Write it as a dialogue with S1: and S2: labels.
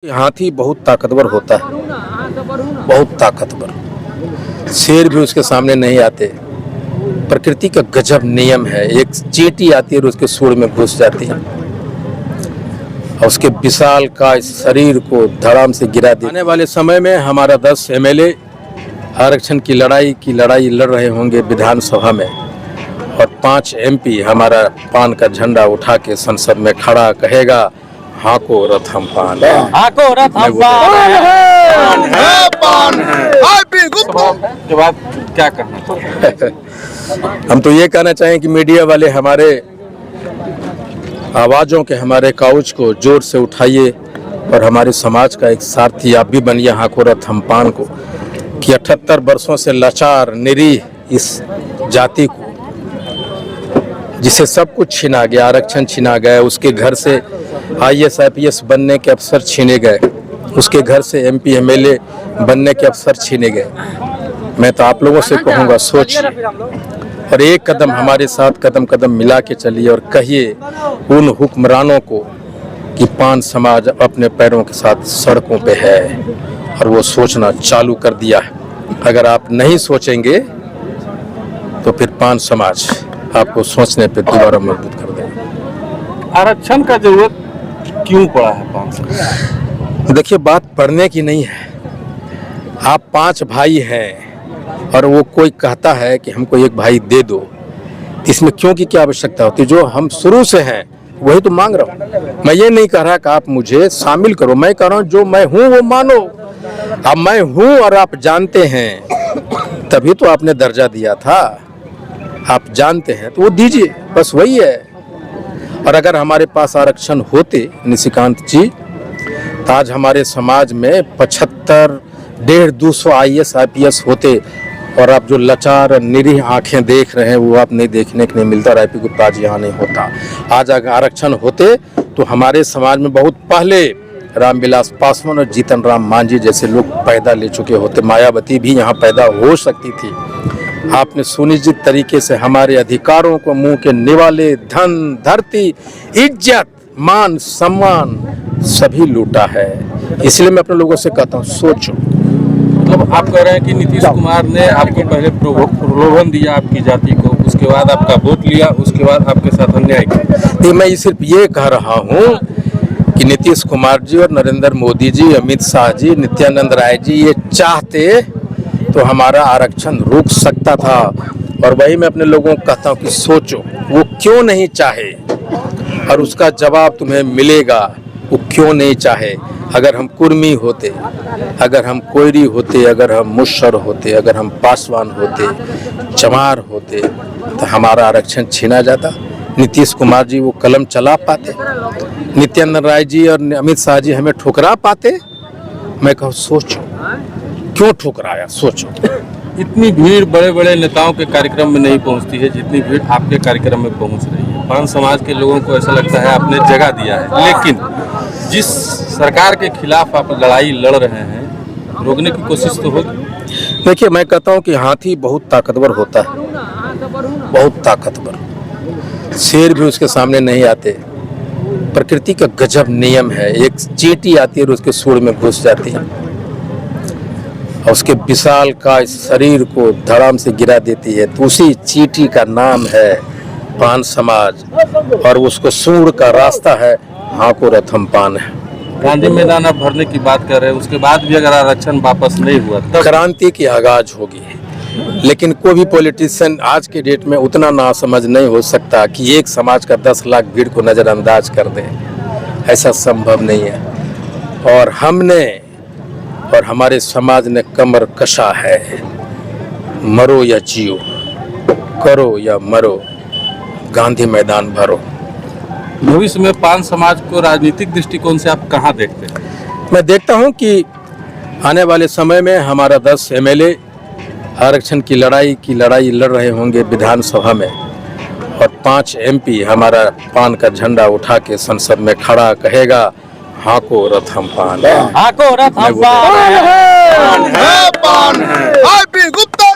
S1: हाथी बहुत ताकतवर होता है, बहुत ताकतवर। शेर भी उसके सामने नहीं आते। प्रकृति का गजब नियम है। एक चींटी आती है और उसके सूंड में घुस जाती है और उसके विशाल का शरीर को धड़ाम से गिरा दे। आने वाले समय में हमारा 10 एमएलए आरक्षण की लड़ाई लड़ रहे होंगे विधानसभा में, और 5 एमपी हमारा पान का झंडा उठा के संसद में खड़ा कहेगा, हाको रथ हम पान है,
S2: हाको रथ हम पान है,
S1: पान है।
S2: के बाद क्या करना?
S1: हम तो ये कहना चाहें कि मीडिया वाले हमारे आवाज़ों के, हमारे काउच को जोर से उठाइए और हमारे समाज का एक सारथी आप भी बनिए हाको रथ हम पान को, कि 78 वर्षों से लाचार निरीह इस जाति को, जिसे सब कुछ छीना गया, आरक्षण छीना गया, उसके घर से IAS IPS बनने के अवसर छीने गए, उसके घर से MP MLA बनने के अवसर छीने गए। मैं तो आप लोगों से कहूँगा, सोचिए और एक कदम हमारे साथ कदम कदम मिला के चलिए और कहिए उन हुक्मरानों को कि पान समाज अपने पैरों के साथ सड़कों पे है और वो सोचना चालू कर दिया है। अगर आप नहीं सोचेंगे तो फिर पान समाज आपको सोचने पे दोबारा मजबूत कर देगा।
S2: आरक्षण का जरूरत क्यों पड़ा है 5
S1: देखिए, बात पढ़ने की नहीं है। आप 5 भाई हैं और वो कोई कहता है कि हमको एक भाई दे दो, इसमें क्यों की क्या आवश्यकता होती है? जो हम शुरू से हैं वही तो मांग रहा हूँ। मैं ये नहीं कह रहा कि आप मुझे शामिल करो, मैं कह रहा हूँ जो मैं हूँ वो मानो। अब मैं हूँ और आप जानते हैं तभी तो आपने दर्जा दिया था। आप जानते हैं तो वो दीजिए, बस वही है। और अगर हमारे पास आरक्षण होते निशिकांत जी, तो आज हमारे समाज में 75 150 IAS IPS होते, और आप जो लाचार निरीह आंखें देख रहे हैं वो आप नहीं देखने को नहीं मिलता। और IP गुप्ता जी यहाँ नहीं होता। आज अगर आरक्षण होते तो हमारे समाज में बहुत पहले रामविलास पासवान और जीतन राम मांझी जैसे लोग पैदा ले चुके होते। मायावती भी यहाँ पैदा हो सकती थी। आपने सुनिश्चित तरीके से हमारे अधिकारों को मुंह के निवाले, धन, धरती, इज्जत, मान, सम्मान सभी लूटा है। इसलिए मैं अपने लोगों से कहता हूँ, सोचो।
S2: मतलब आप कह रहे हैं कि नीतीश कुमार ने आपको पहले प्रलोभन दिया आपकी जाति को, उसके बाद आपका वोट लिया, उसके बाद आपके साथ अन्याय किया।
S1: मैं सिर्फ ये कह रहा हूँ कि नीतीश कुमार जी और नरेंद्र मोदी जी, अमित शाह जी, नित्यानंद राय जी ये चाहते तो हमारा आरक्षण रुक सकता था। और वही मैं अपने लोगों को कहता हूँ कि सोचो, वो क्यों नहीं चाहे, और उसका जवाब तुम्हें मिलेगा। वो क्यों नहीं चाहे? अगर हम कुर्मी होते, अगर हम कोयरी होते, अगर हम मुशर होते, अगर हम पासवान होते, चमार होते, तो हमारा आरक्षण छीना जाता। नीतीश कुमार जी वो कलम चला पाते, नित्यानंद राय जी और अमित शाह जी हमें ठुकरा पाते? मैं कहूँ सोचो, क्यों ठुकराया? सोचो।
S2: इतनी भीड़ बड़े बड़े नेताओं के कार्यक्रम में नहीं पहुंचती है जितनी भीड़ आपके कार्यक्रम में पहुंच रही है। पान समाज के लोगों को ऐसा लगता है आपने जगह दिया है, लेकिन जिस सरकार के खिलाफ आप लड़ाई लड़ रहे हैं, रोकने की कोशिश तो होगी।
S1: देखिए, मैं कहता हूँ कि हाथी बहुत ताकतवर होता है, बहुत ताकतवर। शेर भी उसके सामने नहीं आते। प्रकृति का गजब नियम है। एक चींटी आती है और उसके सूंड में घुस जाती है और उसके विशाल का शरीर को धड़ाम से गिरा देती है। तो उसी चींटी का नाम है पान समाज, और उसको सूंड का रास्ता है हाको रथ हम पान है।
S2: गांधी मैदान आप भरने की बात कर रहे हैं, उसके बाद भी अगर आरक्षण वापस नहीं हुआ तब
S1: क्रांति की आगाज होगी। लेकिन कोई भी पॉलिटिशियन आज के डेट में उतना नासमझ नहीं हो सकता कि एक समाज का 10 लाख भीड़ को नज़रअंदाज कर दे। ऐसा संभव नहीं है। और हमने और हमारे समाज ने कमर कसा है। मरो या जियो, करो या मरो, गांधी मैदान भरो।
S2: भविष्य में पान समाज को राजनीतिक दृष्टिकोण से आप कहाँ देखते हैं?
S1: मैं देखता हूं कि आने वाले समय में हमारा 10 एमएलए आरक्षण की लड़ाई लड़ रहे होंगे विधानसभा में, और 5 एमपी हमारा पान का झंडा उठा के संसद में खड़ा कहेगा, हाको रथ हम पान है,
S2: हाको रथ हम पान है,
S1: पान है।